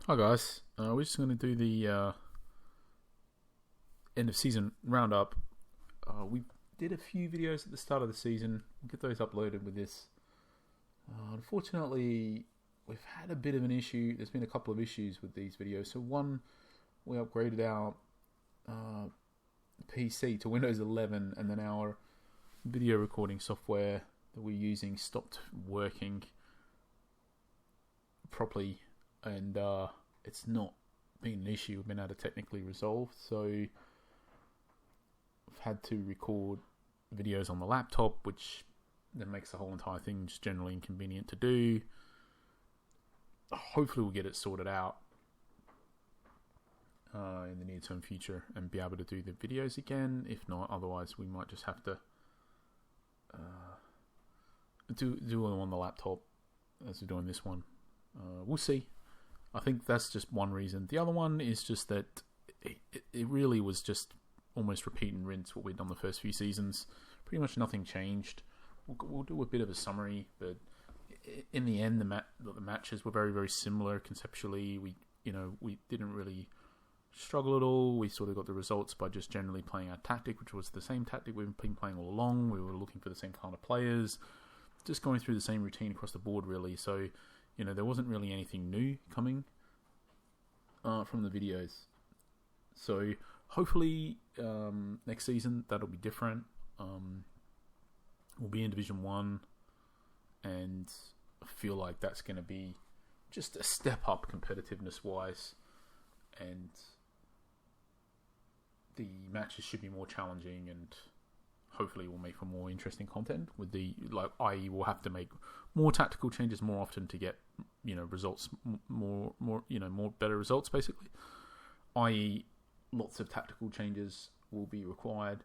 Hi guys, we're just going to do the end of season roundup. We did a few videos at the start of the season. We'll get those uploaded with this. Unfortunately, we've had a bit of an issue. There's been a couple of issues with these videos. So one, we upgraded our PC to Windows 11, and then our video recording software that we're using stopped working properly, and it's not been an issue we've been able to technically resolve. So we've had to record videos on the laptop, which then makes the whole entire thing just generally inconvenient to do. Hopefully we'll get it sorted out in the near term future and be able to do the videos again. If not, otherwise we might just have to do them on the laptop as we're doing this one. We'll see. I think that's just one reason. The other one is just that it really was just almost repeat and rinse what we'd done the first few seasons. Pretty much nothing changed. We'll do a bit of a summary, but in the end, the matches were very, very similar conceptually. We didn't really struggle at all. We sort of got the results by just generally playing our tactic, which was the same tactic we've been playing all along. We were looking for the same kind of players, just going through the same routine across the board, really. So, there wasn't really anything new coming from the videos. So hopefully next season that'll be different. We'll be in Division 1, and I feel like that's going to be just a step up competitiveness wise, and the matches should be more challenging, and hopefully we'll make for more interesting content with i.e. we'll have to make more tactical changes more often to get results, more better results, basically, i.e. lots of tactical changes will be required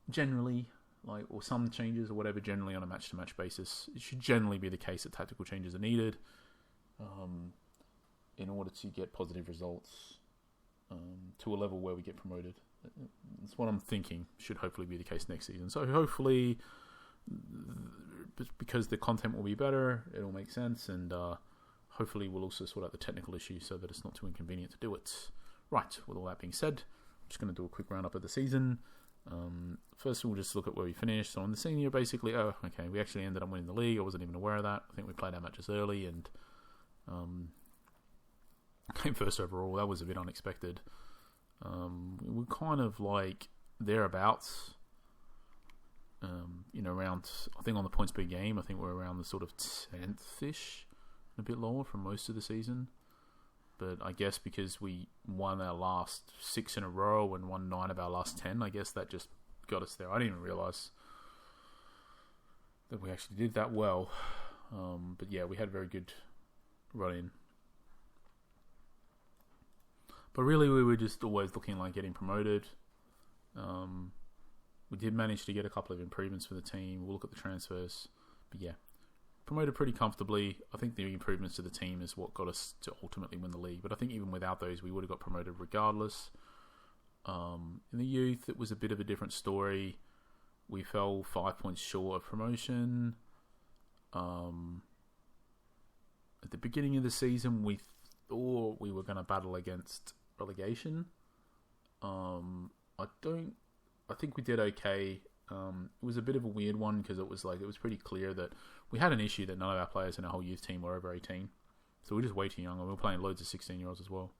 generally, or some changes or whatever, generally on a match to match basis. It should generally be the case that tactical changes are needed in order to get positive results to a level where we get promoted. That's what I'm thinking should hopefully be the case next season. So hopefully, because the content will be better, it'll make sense, and hopefully we'll also sort out the technical issues so that it's not too inconvenient to do it. Right, with all that being said, I'm just going to do a quick roundup of the season. First we'll just look at where we finished. So on the senior, basically, we actually ended up winning the league. I wasn't even aware of that. I think we played our matches early and came first overall. That was a bit unexpected. We're kind of like thereabouts. Around, I think on the points per game, I think we're around the sort of 10th-ish, a bit lower from most of the season. But I guess because we won our last 6 in a row and won 9 of our last 10, I guess that just got us there. I didn't even realise that we actually did that well. But yeah, we had a very good run-in. But really, we were just always looking like getting promoted. We did manage to get a couple of improvements for the team. We'll look at the transfers. But yeah, promoted pretty comfortably. I think the improvements to the team is what got us to ultimately win the league. But I think even without those, we would have got promoted regardless. In the youth, it was a bit of a different story. We fell 5 points short of promotion. At the beginning of the season, we thought we were going to battle against relegation. I think we did okay. It was a bit of a weird one because it was pretty clear that we had an issue that none of our players in our whole youth team were over 18. So we were just way too young, and we were playing loads of 16-year-olds as well.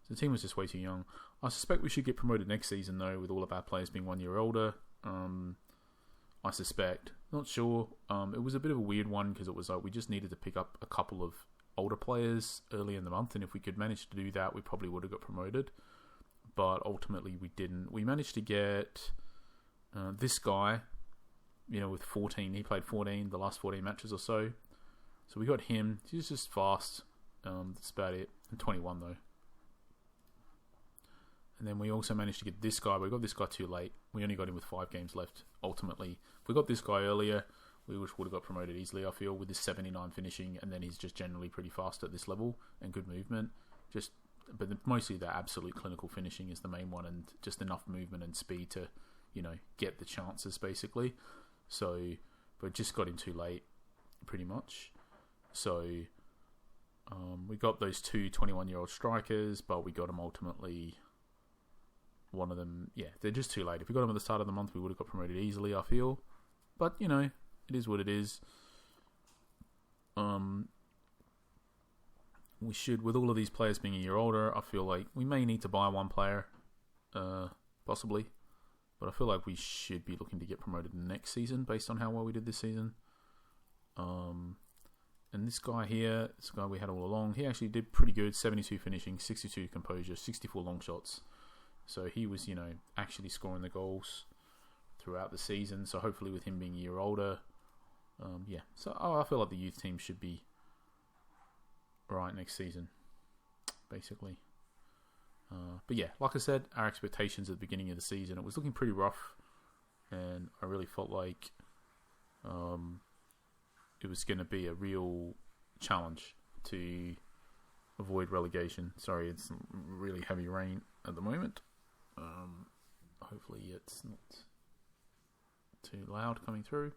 So the team was just way too young. I suspect we should get promoted next season, though, with all of our players being 1 year older. I suspect. Not sure. It was a bit of a weird one because it was like we just needed to pick up a couple of older players early in the month, and if we could manage to do that, we probably would have got promoted. But ultimately, we didn't. We managed to get this guy, with 14. He played 14, the last 14 matches or so. So we got him. He's just fast. That's about it. And 21, though. And then we also managed to get this guy. We got this guy too late. We only got him with 5 games left, ultimately. If we got this guy earlier, we would have got promoted easily, I feel, with this 79 finishing. And then he's just generally pretty fast at this level and good movement. But mostly the absolute clinical finishing is the main one, and just enough movement and speed to, get the chances, basically. So, but just got him too late, pretty much. So, We got those two 21-year-old strikers, but we got them ultimately. One of them, yeah, they're just too late. If we got them at the start of the month, we would have got promoted easily, I feel. But, you know, it is what it is. We should, with all of these players being a year older, I feel like we may need to buy one player, possibly. But I feel like we should be looking to get promoted next season based on how well we did this season. And this guy here, this guy we had all along, he actually did pretty good. 72 finishing, 62 composure, 64 long shots. So he was, you know, actually scoring the goals throughout the season. So hopefully with him being a year older, yeah. So I feel like the youth team should be right next season, basically. But yeah, like I said, our expectations at the beginning of the season, it was looking pretty rough, and I really felt like it was going to be a real challenge to avoid relegation. Sorry, it's really heavy rain at the moment. Hopefully it's not too loud coming through.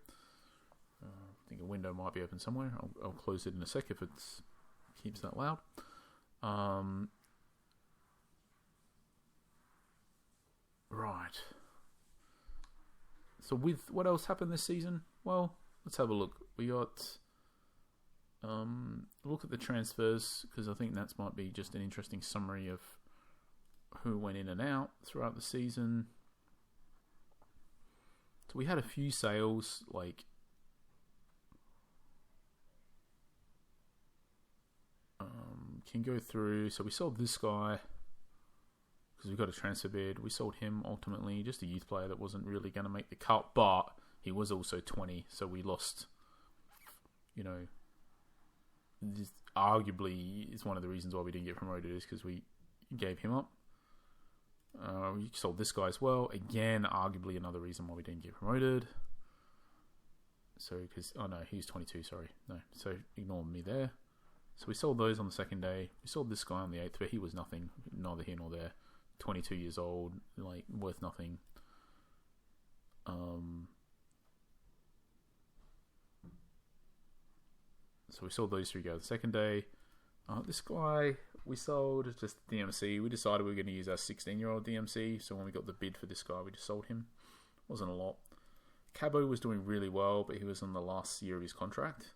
I think a window might be open somewhere. I'll close it in a sec if it keeps that loud. Right. So with what else happened this season? Well, let's have a look. We got look at the transfers, because I think that might be just an interesting summary of who went in and out throughout the season. So we had a few sales, like can go through. So we sold this guy because we got a transfer bid. We sold him ultimately, just a youth player that wasn't really going to make the cut, but he was also 20, so we lost. You know, this arguably is one of the reasons why we didn't get promoted, is because we gave him up. We sold this guy as well. Again, arguably another reason why we didn't get promoted. So, because, oh no, he's 22, sorry. No, so ignore me there. So we sold those on the second day. We sold this guy on the 8th, but he was nothing, neither here nor there. 22 years old, like, worth nothing. So we sold those three guys the second day. This guy we sold just DMC. We decided we were going to use our 16-year-old DMC. So when we got the bid for this guy, we just sold him. Wasn't a lot. Cabo was doing really well, but he was on the last year of his contract.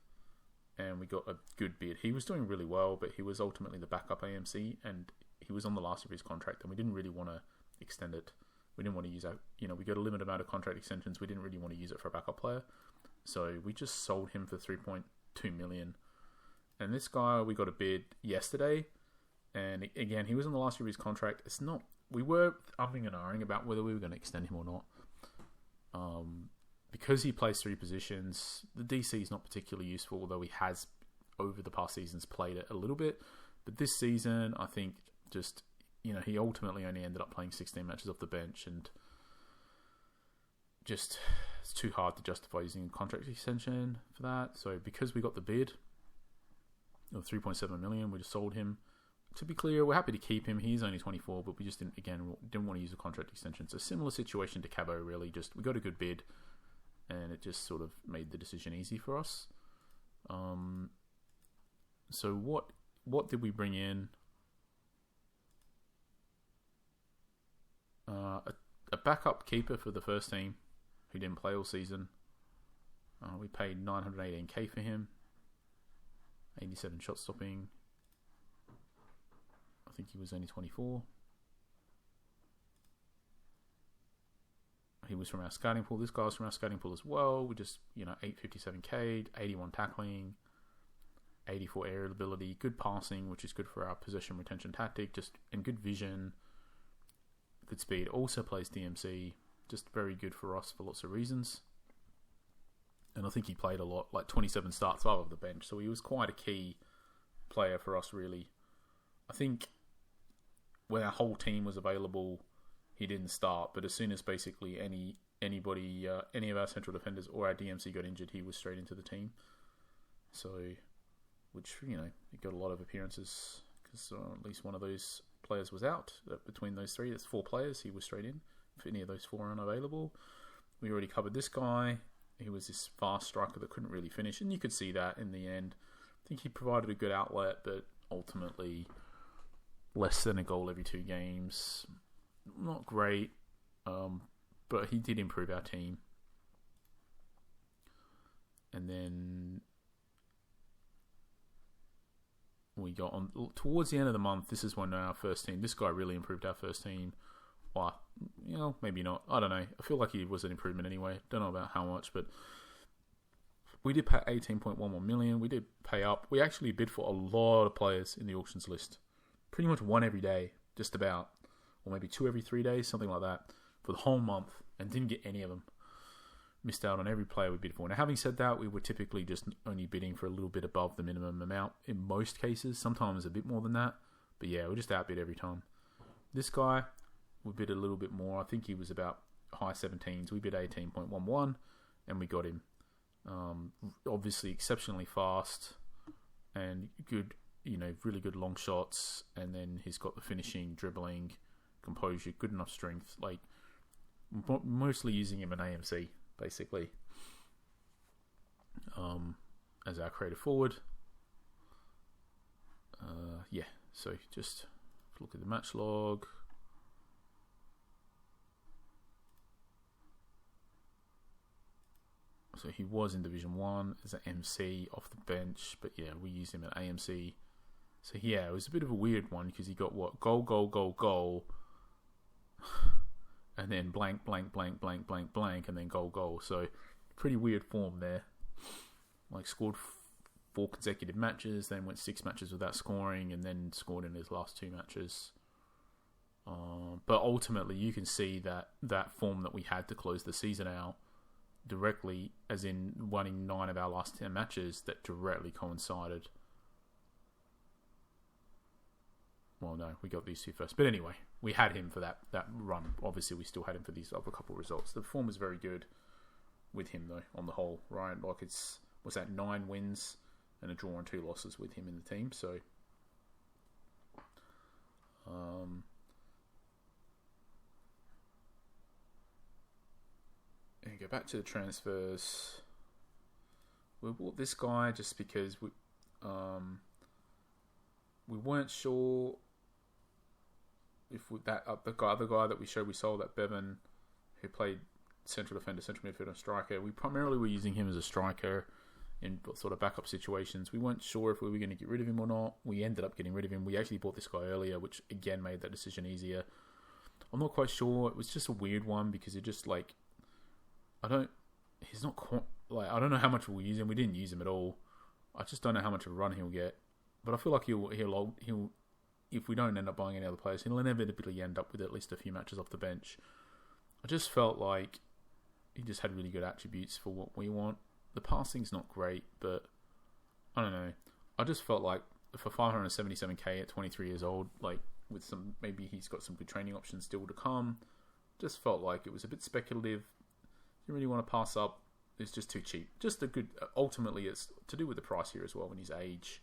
And we got a good bid. He was doing really well, but he was ultimately the backup AMC. And he was on the last year of his contract. And we didn't really want to extend it. We didn't want to use our... You know, we got a limited amount of contract extensions. We didn't really want to use it for a backup player. So we just sold him for 3.2 million. And this guy, we got a bid yesterday. And again, he was on the last year of his contract. It's not... We were umming and ahhing about whether we were going to extend him or not. Because he plays three positions, the DC is not particularly useful, although he has, over the past seasons, played it a little bit. But this season, I think just, you know, he ultimately only ended up playing 16 matches off the bench, and just, it's too hard to justify using a contract extension for that. So because we got the bid of 3.7 million, we just sold him. To be clear, we're happy to keep him. He's only 24, but we just didn't want to use a contract extension. So similar situation to Cabo, really. Just we got a good bid, and it just sort of made the decision easy for us. So what did we bring in? A backup keeper for the first team who didn't play all season. We paid 918k for him. 87 shot stopping. I think he was only 24. He was from our scouting pool. This guy's from our scouting pool as well. We just, 857k, 81 tackling, 84 aerial ability, good passing, which is good for our possession retention tactic, and good vision, good speed. Also plays DMC, just very good for us for lots of reasons. And I think he played a lot, like 27 starts out of the bench. So he was quite a key player for us, really. I think when our whole team was available, he didn't start, but as soon as basically anybody, any of our central defenders or our DMC got injured, he was straight into the team. So, which, he got a lot of appearances because at least one of those players was out. Between those three, that's 4 players, he was straight in. If any of those 4 are unavailable, we already covered this guy. He was this fast striker that couldn't really finish, and you could see that in the end. I think he provided a good outlet, but ultimately less than a goal every 2 games. Not great, but he did improve our team. And then we got on towards the end of the month. This is when our first team. This guy really improved our first team. Well, maybe not. I don't know. I feel like he was an improvement anyway. Don't know about how much, but we did pay 18.11 million. We did pay up. We actually bid for a lot of players in the auctions list. Pretty much one every day, just about, or maybe 2 every 3 days, something like that, for the whole month, and didn't get any of them. Missed out on every player we bid for. Now, having said that, we were typically just only bidding for a little bit above the minimum amount in most cases. Sometimes a bit more than that. But yeah, we just outbid every time. This guy, we bid a little bit more. I think he was about high 17s. We bid 18.11 and we got him. Obviously exceptionally fast and good, really good long shots. And then he's got the finishing, dribbling, composure, good enough strength. Like, mostly using him in AMC. Basically, as our creative forward. So just look at the match log. So he was in Division 1 as an MC off the bench, but yeah, we used him at AMC. So yeah, it was a bit of a weird one because he got goal, and then blank, and then goal. So, pretty weird form there. Like, scored 4 consecutive matches, then went 6 matches without scoring, and then scored in his last 2 matches. But ultimately, you can see that form that we had to close the season out directly, as in winning 9 of our last 10 matches, that directly coincided. Well, no, we got these 2 first. But anyway, we had him for that run. Obviously, we still had him for these other couple of results. The form was very good with him, though, on the whole, right? Like, was that 9 wins and a draw and 2 losses with him in the team. So, and go back to the transfers. We bought this guy just because we weren't sure if the other guy that we sold, that Bevan, who played central defender, central midfielder, and striker. We primarily were using him as a striker in sort of backup situations. We weren't sure if we were going to get rid of him or not. We ended up getting rid of him. We actually bought this guy earlier, which again made that decision easier. I'm not quite sure. It was just a weird one because it just I don't know how much we'll use him. We didn't use him at all. I just don't know how much of a run he'll get. But I feel like he'll if we don't end up buying any other players, he'll inevitably end up with at least a few matches off the bench. I just felt like he just had really good attributes for what we want. The passing's not great, but I don't know. I just felt like for 577k at 23 years old, like with maybe he's got some good training options still to come. Just felt like it was a bit speculative. You really want to pass up. It's just too cheap. Just a good. Ultimately, it's to do with the price here as well and his age.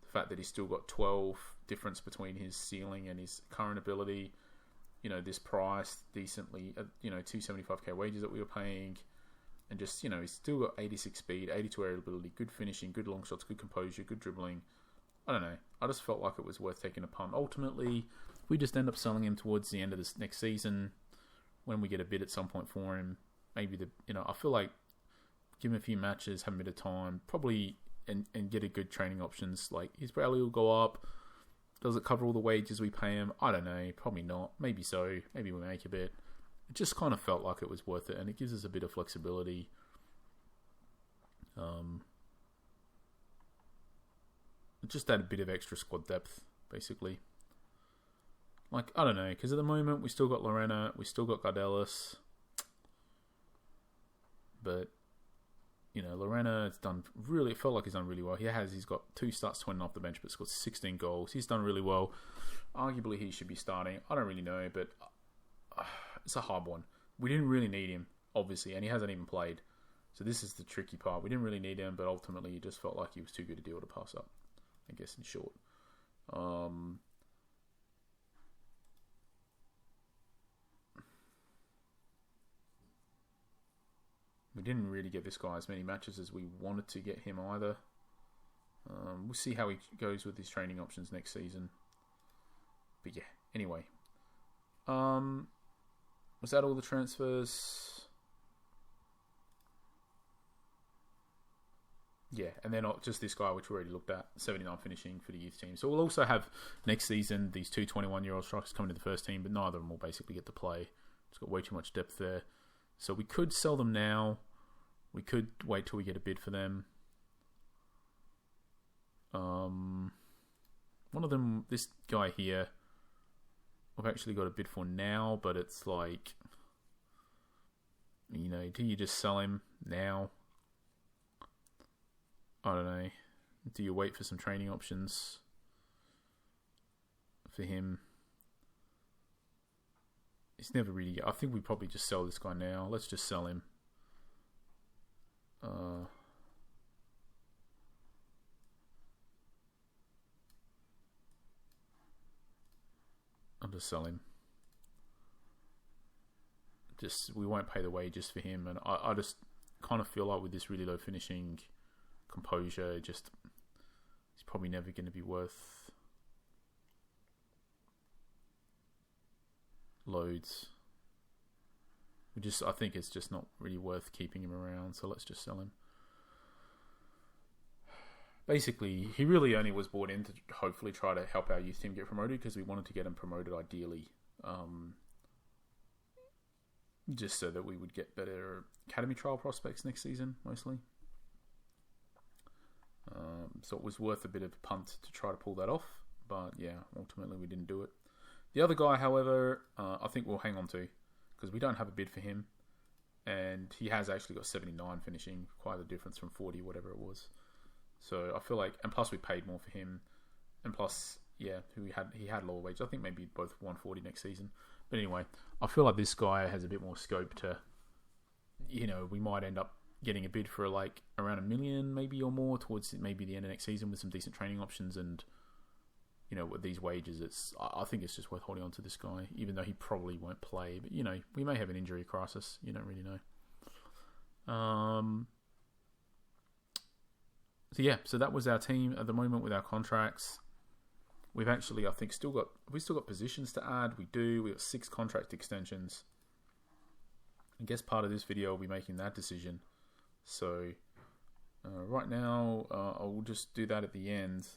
The fact that he's still got 12 difference between his ceiling and his current ability. This price decently. 275k wages that we were paying, and just he's still got 86 speed, 82 aerial ability, good finishing, good long shots, good composure, good dribbling. I don't know. I just felt like it was worth taking a punt. Ultimately, we just end up selling him towards the end of this next season when we get a bid at some point for him. Maybe I feel like give him a few matches, have a bit of time, probably, and get a good training options. Like his value will go up. Does it cover all the wages we pay him? I don't know. Probably not. Maybe so. Maybe we make a bit. It just kind of felt like it was worth it, and it gives us a bit of flexibility. Just add a bit of extra squad depth, basically. Like, I don't know, because at the moment we still got Lorena, we still got Gardelis, but Lorena has done really. It felt like he's done really well. He's got 2 starts, 20 off the bench, but scored 16 goals. He's done really well. Arguably, he should be starting. I don't really know, but it's a hard one. We didn't really need him, obviously, and he hasn't even played. So this is the tricky part. We didn't really need him, but ultimately, he just felt like he was too good a deal to pass up. I guess in short. We didn't really get this guy as many matches as we wanted to get him either. We'll see how he goes with his training options next season. But yeah, anyway. Was that all the transfers? Yeah, and then just this guy, which we already looked at, 79 finishing for the youth team. So we'll also have next season these two 21-year-old strikers coming to the first team, but neither of them will basically get to play. It's got way too much depth there. So we could sell them now. We could wait till we get a bid for them. One of them, this guy here, I've actually got a bid for now, but it's like, you know, do you just sell him now? I don't know. Do you wait for some training options for him? He's never really... I think we probably just sell this guy now. Let's just sell him. I'll just sell him. We won't pay the wages for him, and I just kind of feel like with this really low finishing composure, he's probably never going to be worth loads. I think it's just not really worth keeping him around, so let's just sell him. Basically, he really only was brought in to hopefully try to help our youth team get promoted, because we wanted to get him promoted ideally. Just so that we would get better academy trial prospects next season, mostly. So it was worth a bit of a punt to try to pull that off. But yeah, ultimately we didn't do it. The other guy, however, I think we'll hang on to, because we don't have a bid for him. And he has actually got 79 finishing, quite a difference from 40, whatever it was. So I feel like, and plus we paid more for him. And plus, yeah, he had lower wage. I think maybe both 140 next season. But anyway, I feel like this guy has a bit more scope to, you know, we might end up getting a bid for like around $1 million maybe or more towards maybe the end of next season with some decent training options. And, you know, with these wages, I think it's just worth holding on to this guy, even though he probably won't play. But, you know, we may have an injury crisis. You don't really know. So yeah, so that was our team at the moment with our contracts. We've actually, I think, still got positions to add. We do. We got 6 contract extensions. I guess part of this video will be making that decision. So right now, I'll just do that at the end.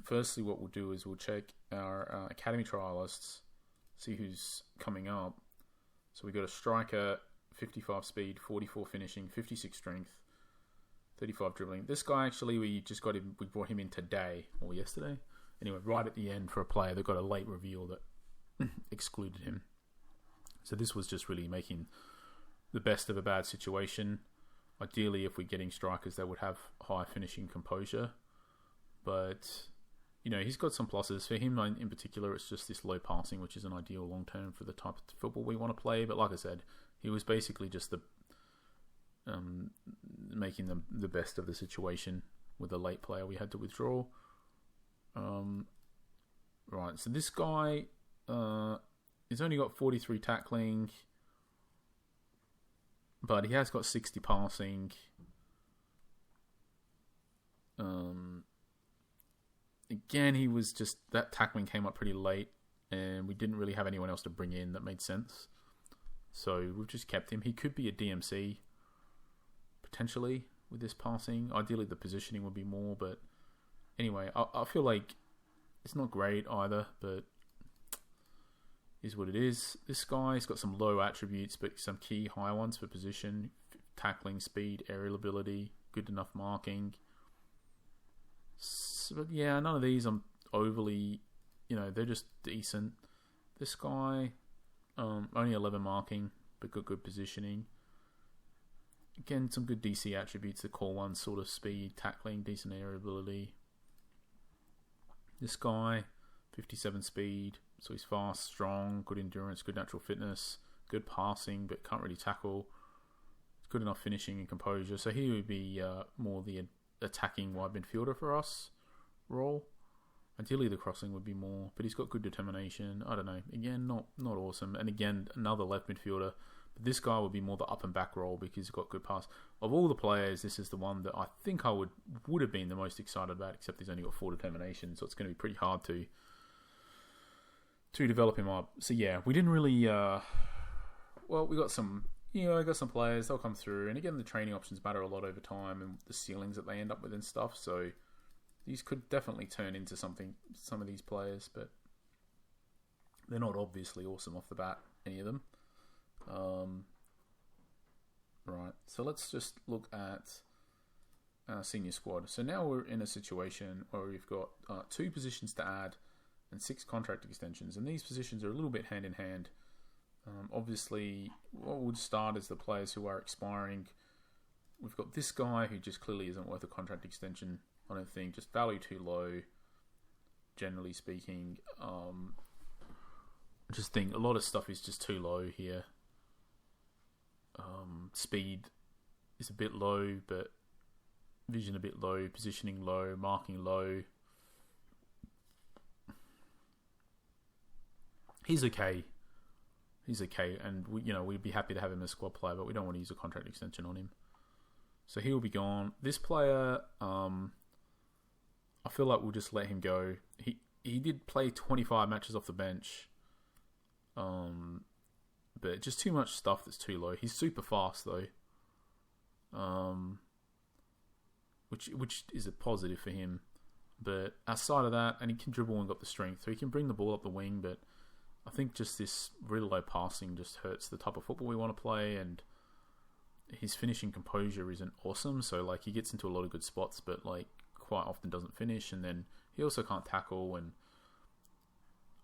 Firstly, what we'll do is we'll check our academy trialists, see who's coming up. So we got a striker, 55 speed, 44 finishing, 56 strength, 35 dribbling. This guy, actually, we brought him in today or yesterday. Anyway, right at the end for a player that got a late reveal that excluded him. So this was just really making the best of a bad situation. Ideally, if we're getting strikers that would have high finishing composure. But, you know, he's got some pluses. For him in particular, it's just this low passing, which isn't ideal long term for the type of football we want to play. But like I said, he was basically just making the best of the situation with a late player we had to withdraw. Right, so this guy he's only got 43 tackling, but he has got 60 passing. Again, he was just, that tackling came up pretty late, and we didn't really have anyone else to bring in that made sense. So we've just kept him. He could be a DMC, potentially, with this passing. Ideally, the positioning would be more, but anyway, I feel like it's not great either, but is what it is. This guy's got some low attributes, but some key high ones for position, tackling, speed, aerial ability, good enough marking. So, but yeah, none of these I'm overly, you know, they're just decent. This guy, only 11 marking, but got good positioning. Again, some good DC attributes, the core ones, sort of speed, tackling, decent aerial ability. This guy, 57 speed, so he's fast, strong, good endurance, good natural fitness, good passing, but can't really tackle. Good enough finishing and composure. So he would be more the attacking wide midfielder for us role. Ideally, the crossing would be more, but he's got good determination. I don't know. Again, not awesome. And again, another left midfielder. But this guy would be more the up and back role because he's got good pass. of all the players, this is the one that I think I would have been the most excited about, except he's only got 4 determination, so it's going to be pretty hard to develop him up. So yeah, we didn't really... we got some... I got some players, they'll come through, and again, the training options matter a lot over time, and the ceilings that they end up with and stuff, so these could definitely turn into something, some of these players, but they're not obviously awesome off the bat, any of them. Right, so let's just look at our senior squad. So now we're in a situation where we've got 2 positions to add and 6 contract extensions, and these positions are a little bit hand in hand. Obviously, what would start is the players who are expiring. We've got this guy who just clearly isn't worth a contract extension, I don't think. Just value too low, generally speaking. I just think a lot of stuff is just too low here. Speed is a bit low, but vision a bit low, positioning low, marking low. He's okay. And we'd be happy to have him as a squad player, but we don't want to use a contract extension on him. So he'll be gone. This player, I feel like we'll just let him go. He did play 25 matches off the bench, but just too much stuff that's too low. He's super fast though, which is a positive for him. But outside of that, and he can dribble and got the strength, so he can bring the ball up the wing, but I think just this really low passing just hurts the type of football we want to play, and his finishing composure isn't awesome. So like he gets into a lot of good spots, but like quite often doesn't finish, and then he also can't tackle. And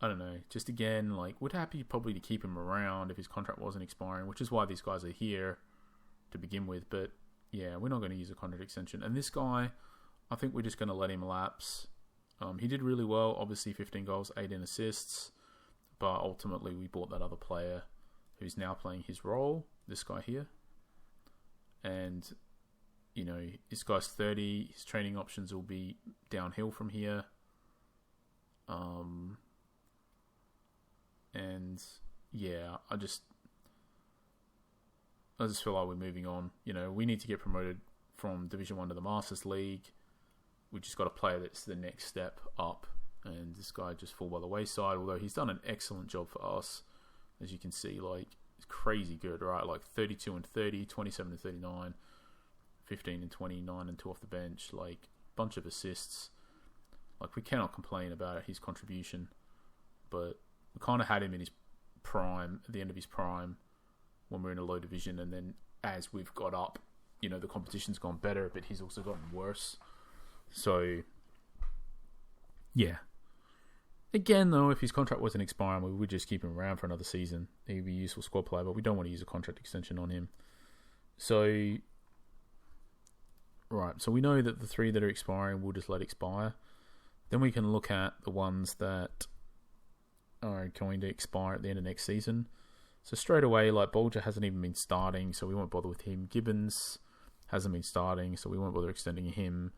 I don't know. Just again, like we'd happy probably to keep him around if his contract wasn't expiring, which is why these guys are here to begin with. But yeah, we're not going to use a contract extension. And this guy, I think we're just going to let him lapse. He did really well. Obviously, 15 goals, 18 assists. But ultimately, we bought that other player who's now playing his role, this guy here. And, this guy's 30. His training options will be downhill from here. And, yeah, I just feel like we're moving on. We need to get promoted from Division 1 to the Masters League. We just got a player that's the next step up. And this guy just fall by the wayside, although he's done an excellent job for us. As you can see, like, it's crazy good, right? Like 32 and 30, 27 and 39, 15 and 29 and 2 off the bench, like bunch of assists. Like, we cannot complain about his contribution, but we kind of had him in his prime, at the end of his prime, when we're in a low division, and then as we've got up, the competition's gone better, but he's also gotten worse. So, yeah. Again, though, if his contract wasn't expiring, we would just keep him around for another season. He'd be a useful squad player, but we don't want to use a contract extension on him. So, right. So we know that the 3 that are expiring, we'll just let expire. Then we can look at the ones that are going to expire at the end of next season. So straight away, like Bolger hasn't even been starting, so we won't bother with him. Gibbons hasn't been starting, so we won't bother extending him.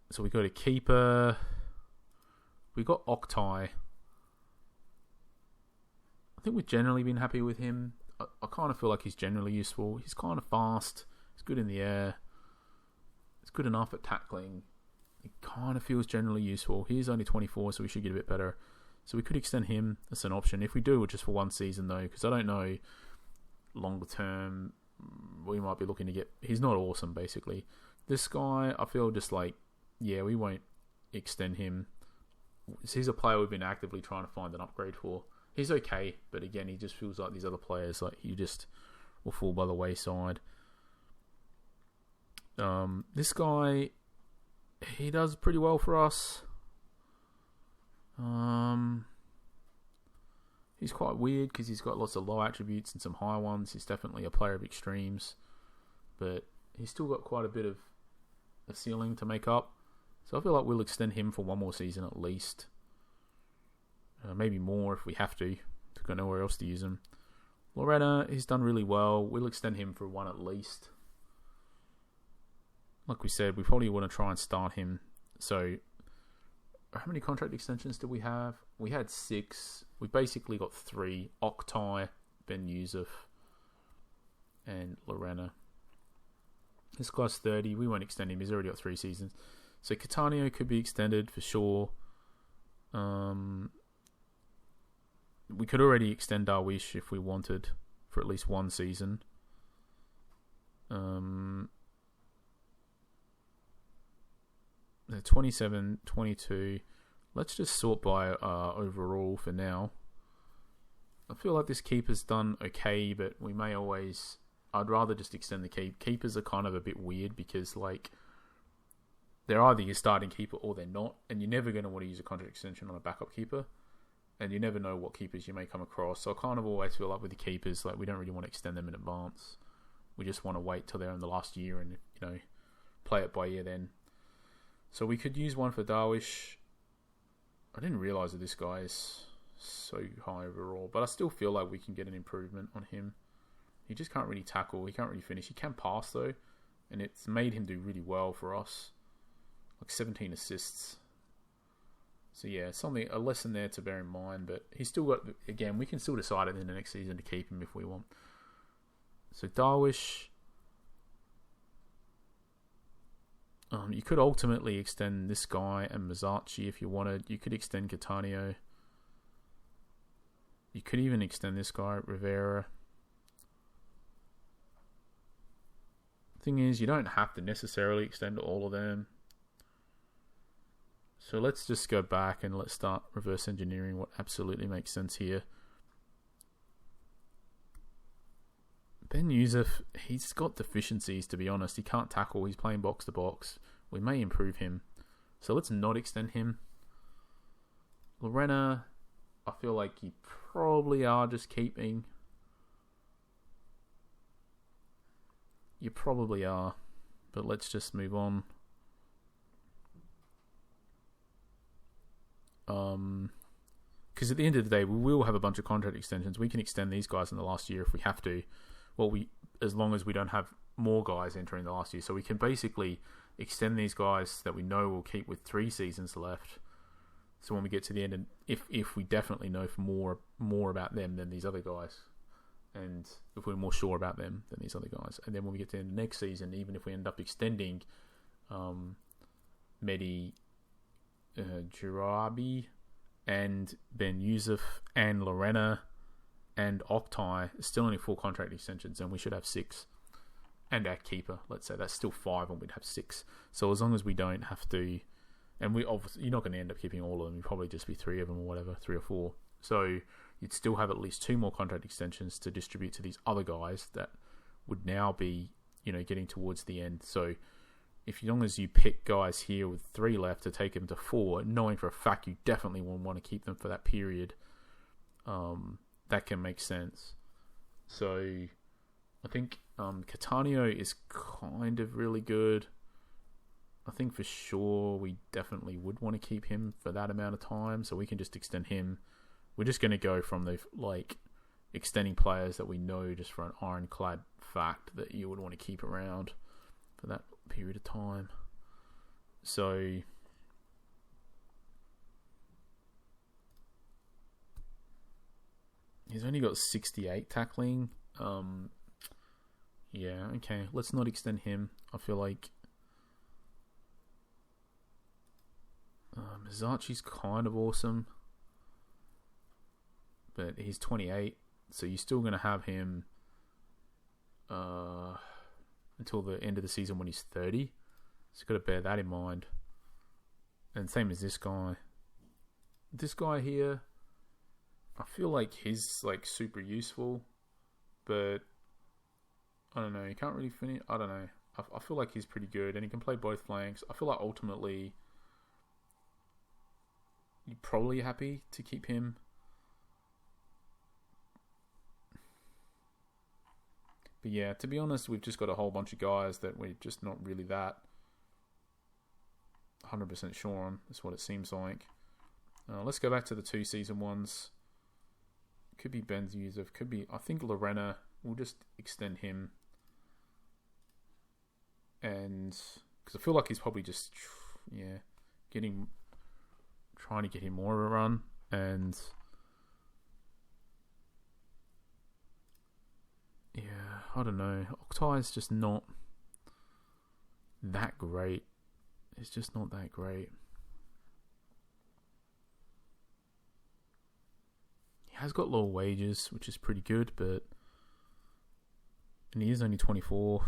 So we got a keeper. We got Octai. I think we've generally been happy with him. I kind of feel like he's generally useful. He's kind of fast. He's good in the air. He's good enough at tackling. He kind of feels generally useful. He's only 24, so we should get a bit better. So we could extend him. That's an option. If we do, just for one season, though, because I don't know longer term, we might be looking to get... He's not awesome, basically. This guy, I feel just like, yeah, we won't extend him. He's a player we've been actively trying to find an upgrade for. He's okay, but again, he just feels like these other players, like he just will fall by the wayside. This guy, he does pretty well for us. He's quite weird because he's got lots of low attributes and some high ones. He's definitely a player of extremes, but he's still got quite a bit of a ceiling to make up. So I feel like we'll extend him for one more season at least. Maybe more if we have to. We've got nowhere else to use him. Loretta, he's done really well. We'll extend him for one at least. Like we said, we probably want to try and start him. So how many contract extensions did we have? We had 6. We basically got 3. Oktai, Ben Yusuf, and Lorena. This guy's 30. We won't extend him. He's already got 3 seasons. So Catania could be extended for sure. We could already extend Darwish if we wanted for at least 1 season. 27, 22. Let's just sort by overall for now. I feel like this keeper's done okay, but we may always... I'd rather just extend the keep. Keepers are kind of a bit weird because, like, they're either your starting keeper or they're not, and you're never going to want to use a contract extension on a backup keeper, and you never know what keepers you may come across. So I kind of always feel like with the keepers, like, we don't really want to extend them in advance. We just want to wait till they're in the last year and, you know, play it by ear then. So we could use one for Darwish. I didn't realise that this guy is so high overall, but I still feel like we can get an improvement on him. He just can't really tackle. He can't really finish. He can pass, though, and it's made him do really well for us. Like 17 assists. So, yeah, a lesson there to bear in mind, but he's still got... Again, we can still decide in the next season to keep him if we want. So, Darwish... you could ultimately extend this guy and Mazzarchi if you wanted. You could extend Catania. You could even extend this guy, Rivera. Thing is, you don't have to necessarily extend all of them. So let's just go back and let's start reverse engineering what absolutely makes sense here. Ben Yusuf, he's got deficiencies, to be honest. He can't tackle. He's playing box to box. We may improve him. So let's not extend him. Lorena, I feel like you probably are just keeping. You probably are. But let's just move on. Because at the end of the day, we will have a bunch of contract extensions. We can extend these guys in the last year if we have to. Well, as long as we don't have more guys entering the last year. So we can basically extend these guys that we know we'll keep with 3 seasons left. So when we get to the end, and if we definitely know more about them than these other guys, and if we're more sure about them than these other guys, and then when we get to the next season, even if we end up extending Mehdi Jarabi and Ben Yusuf and Lorena and Oktai, still only 4 contract extensions, and we should have 6. And our keeper, let's say that's still 5, and we'd have 6. So as long as we don't have to, and we obviously, you're not going to end up keeping all of them. You'd probably just be 3 of them or whatever, 3 or 4. So you'd still have at least 2 more contract extensions to distribute to these other guys that would now be, you know, getting towards the end. So as long as you pick guys here with 3 left to take them to 4, knowing for a fact you definitely won't want to keep them for that period, that can make sense. So I think Catania is kind of really good. I think for sure we definitely would want to keep him for that amount of time, so we can just extend him. We're just going to go from the extending players that we know just for an ironclad fact that you would want to keep around for that period of time. So he's only got 68 tackling. Yeah, okay. Let's not extend him. I feel like Mazzarchi's kind of awesome, but he's 28, so you're still going to have him until the end of the season when he's 30. So you've got to bear that in mind. And same as this guy. This guy here, I feel like he's super useful, but I don't know. He can't really finish. I don't know. I feel like he's pretty good, and he can play both flanks. I feel like ultimately you're probably happy to keep him. But yeah, to be honest, we've just got a whole bunch of guys that we're just not really that 100% sure on. That's what it seems like. Let's go back to the 2 season ones. Could be Ben Yusuf. Could be, I think Lorena. We'll just extend him. And because I feel like he's probably just, getting trying to get him more of a run, and yeah, I don't know. Octai is just not that great. It's just not that great. He has got low wages, which is pretty good, and he is only 24.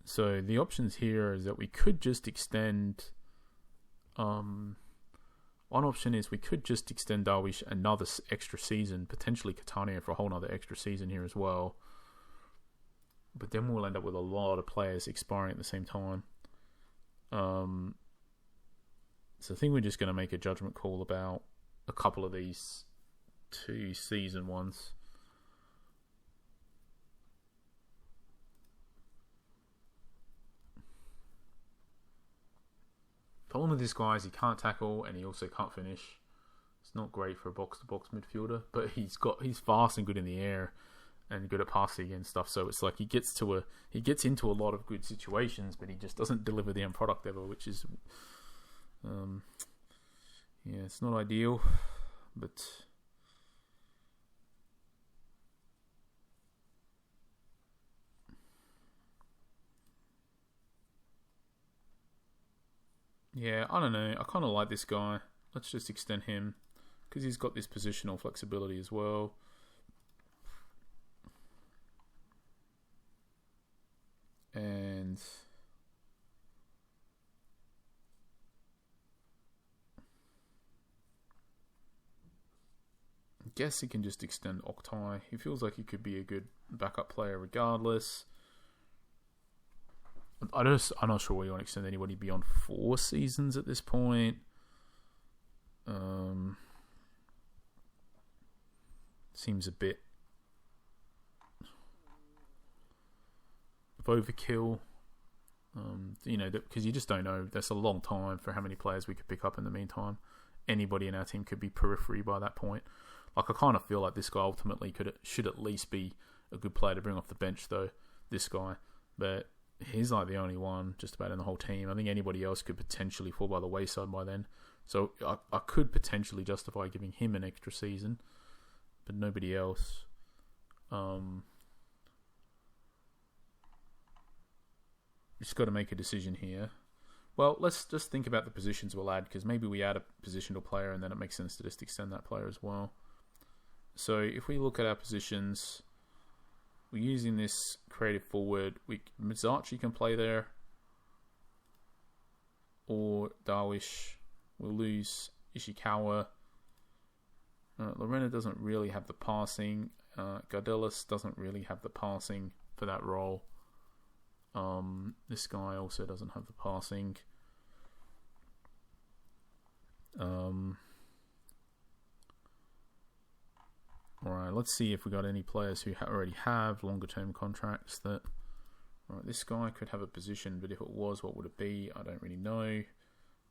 So the options here is that we could just extend. One option is we could just extend Darwish another extra season, potentially Catania for a whole other extra season here as well. But then we'll end up with a lot of players expiring at the same time. So I think we're just going to make a judgment call about a couple of these 2 season ones. Problem with this guy is he can't tackle and he also can't finish. It's not great for a box-to-box midfielder, but he's fast and good in the air and good at passing and stuff. So it's like he gets into a lot of good situations, but he just doesn't deliver the end product ever, which is it's not ideal, but yeah, I don't know. I kind of like this guy. Let's just extend him because he's got this positional flexibility as well. And I guess he can just extend Octai. He feels like he could be a good backup player regardless. I'm not sure where you want to extend anybody beyond 4 seasons at this point. Seems a bit of overkill. Because you just don't know. That's a long time for how many players we could pick up in the meantime. Anybody in our team could be periphery by that point. Like, I kind of feel like this guy ultimately should at least be a good player to bring off the bench, though. This guy, but he's like the only one just about in the whole team. I think anybody else could potentially fall by the wayside by then. So I could potentially justify giving him an extra season, but nobody else. Just got to make a decision here. Well, let's just think about the positions we'll add, because maybe we add a positional player and then it makes sense to just extend that player as well. So if we look at our positions, we're using this creative forward. Mizachi can play there, or Darwish. We'll lose Ishikawa. Lorena doesn't really have the passing. Gardelis doesn't really have the passing for that role. This guy also doesn't have the passing. Alright, let's see if we got any players who already have longer term contracts that... Right, this guy could have a position, but if it was, what would it be? I don't really know.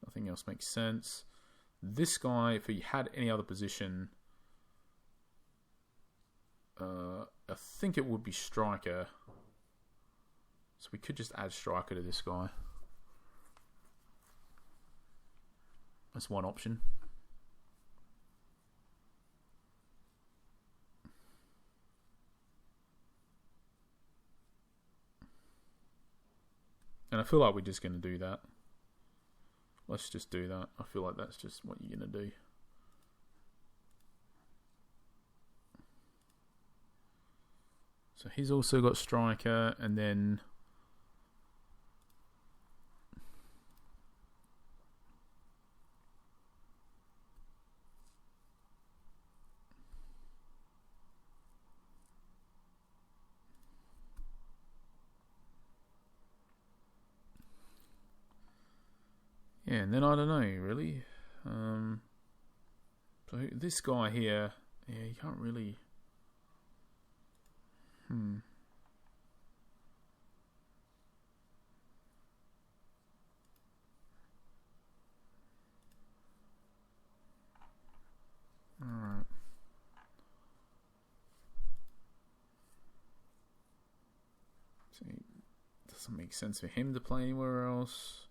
Nothing else makes sense. This guy, if he had any other position, I think it would be striker. So we could just add striker to this guy. That's one option. And I feel like we're just going to do that. Let's just do that. I feel like that's just what you're going to do. So he's also got striker, and then... yeah, and then I don't know, really. So this guy here, Yeah, you can't really. Alright. See, doesn't make sense for him to play anywhere else.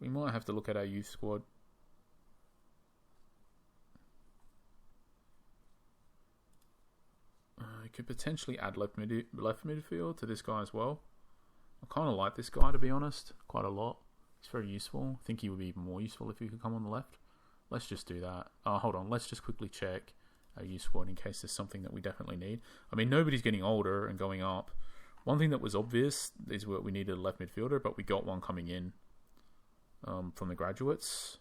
We might have to look at our youth squad. Could potentially add left midfield to this guy as well. I kind of like this guy, to be honest, quite a lot. He's very useful. I think he would be even more useful if he could come on the left. Let's just do that. Hold on, let's just quickly check our youth squad in case there's something that we definitely need. I mean, nobody's getting older and going up. One thing that was obvious is what we needed a left midfielder, but we got one coming in from the graduates.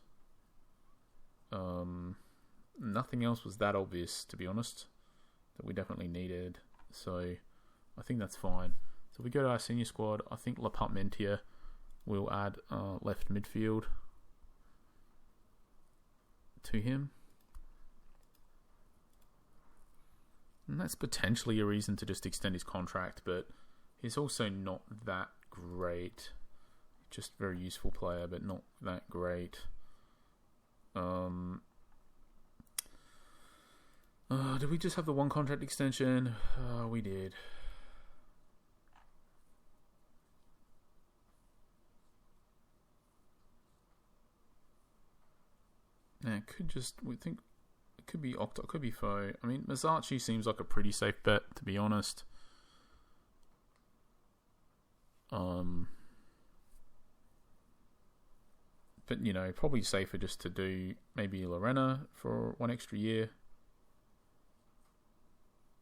Nothing else was that obvious, to be honest, that we definitely needed. So I think that's fine. So if we go to our senior squad, I think La Parmentier will add left midfield to him. And that's potentially a reason to just extend his contract, but he's also not that great. Just a very useful player, but not that great. Did we just have the one contract extension? We did. Yeah, it could just, we think, it could be Octo, it could be Foe. I mean, Mazzarchi seems like a pretty safe bet, to be honest. But, you know, probably safer just to do maybe Lorena for one extra year.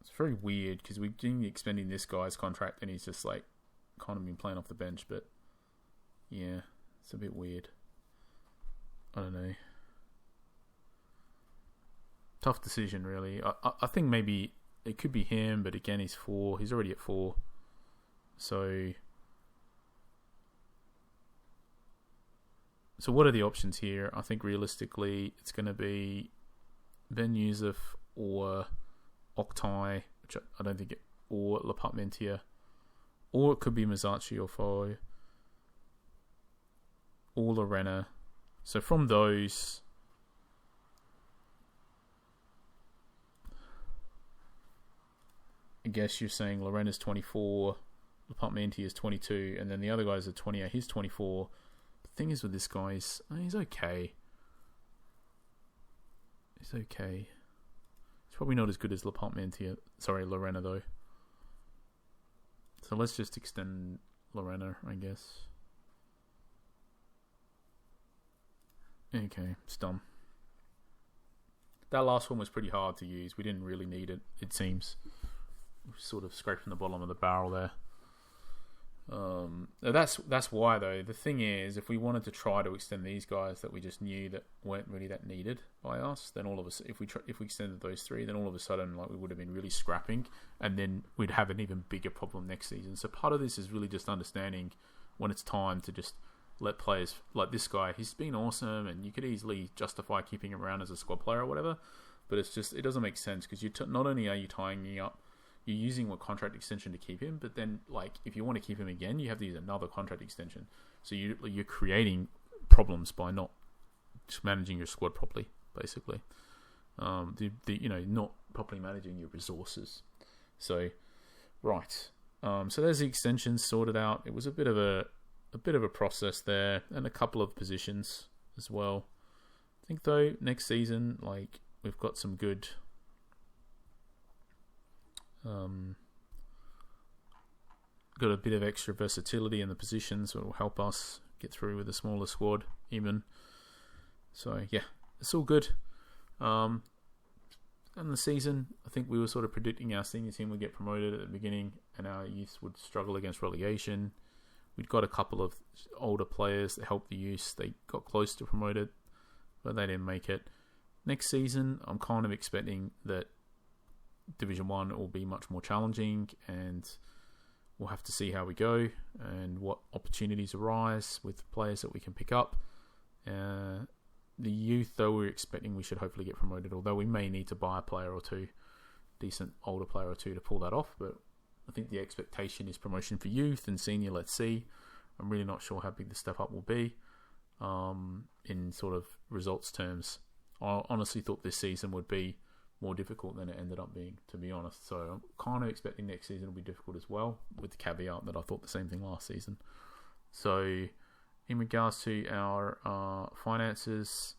It's very weird because we've been extending this guy's contract and he's just like kind of been playing off the bench, but yeah, it's a bit weird. I don't know. Tough decision, really. I think maybe it could be him, but again, he's 4. He's already at 4. So what are the options here? I think realistically, it's going to be Ben Yusuf or Octai, which I don't think or La Parmentier. Or it could be Mazzarchi or Foe. Or Lorena. So from those, I guess you're saying Lorena's 24, La Parmentier is 22, and then the other guys are 28. He's 24. The thing is with this guy is, he's okay. He's okay. He's probably not as good as La Parmentier. Sorry, Lorena though. So let's just extend Lorena, I guess. Okay, it's done. That last one was pretty hard to use. We didn't really need it, it seems. We're sort of scraping the bottom of the barrel there. That's why though. The thing is, if we wanted to try to extend these guys that we just knew that weren't really that needed by us, then all of us, if we extended those 3, then all of a sudden like we would have been really scrapping, and then we'd have an even bigger problem next season. So part of this is really just understanding when it's time to just let players like this guy. He's been awesome, and you could easily justify keeping him around as a squad player or whatever. But it's just it doesn't make sense because you not only are you tying me up. You're using a contract extension to keep him, but then, like, if you want to keep him again, you have to use another contract extension. So you're creating problems by not just managing your squad properly, basically. Not properly managing your resources. So, right. So there's the extensions sorted out. It was a bit of a process there, and a couple of positions as well. I think though next season, like, we've got some good. Got a bit of extra versatility in the positions that will help us get through with a smaller squad even. So yeah, it's all good. And the season, I think we were sort of predicting our senior team would get promoted at the beginning and our youth would struggle against relegation. We'd got a couple of older players that helped the youth. They got close to promoted, but they didn't make it. Next season, I'm kind of expecting that Division 1 will be much more challenging, and we'll have to see how we go and what opportunities arise with players that we can pick up. the youth, though, we're expecting we should hopefully get promoted, although we may need to buy a player or two, decent older player or two to pull that off. But I think the expectation is promotion for youth, and senior, let's see. I'm really not sure how big the step up will be in sort of results terms. I honestly thought this season would be more difficult than it ended up being, to be honest. So I'm kind of expecting next season will be difficult as well, with the caveat that I thought the same thing last season. So in regards to our finances,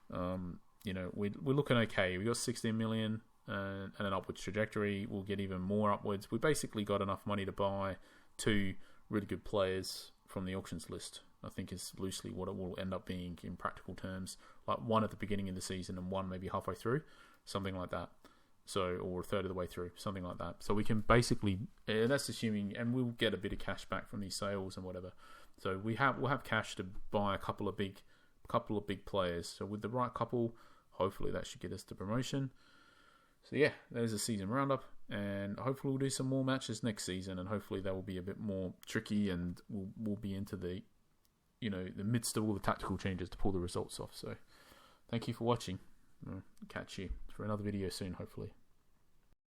we're looking okay. We got 16 million and an upwards trajectory. We'll get even more upwards. We basically got enough money to buy 2 really good players from the auctions list. I think is loosely what it will end up being in practical terms. Like one at the beginning of the season and one maybe halfway through, something like that. So, or a third of the way through, something like that. So we can basically, that's assuming, and we'll get a bit of cash back from these sales and whatever. So we'll have cash to buy a couple of big players. So with the right couple, hopefully that should get us to promotion. So yeah, there's a season roundup, and hopefully we'll do some more matches next season, and hopefully that will be a bit more tricky, and we'll be into the midst of all the tactical changes to pull the results off. So thank you for watching. I'll catch you for another video soon, hopefully.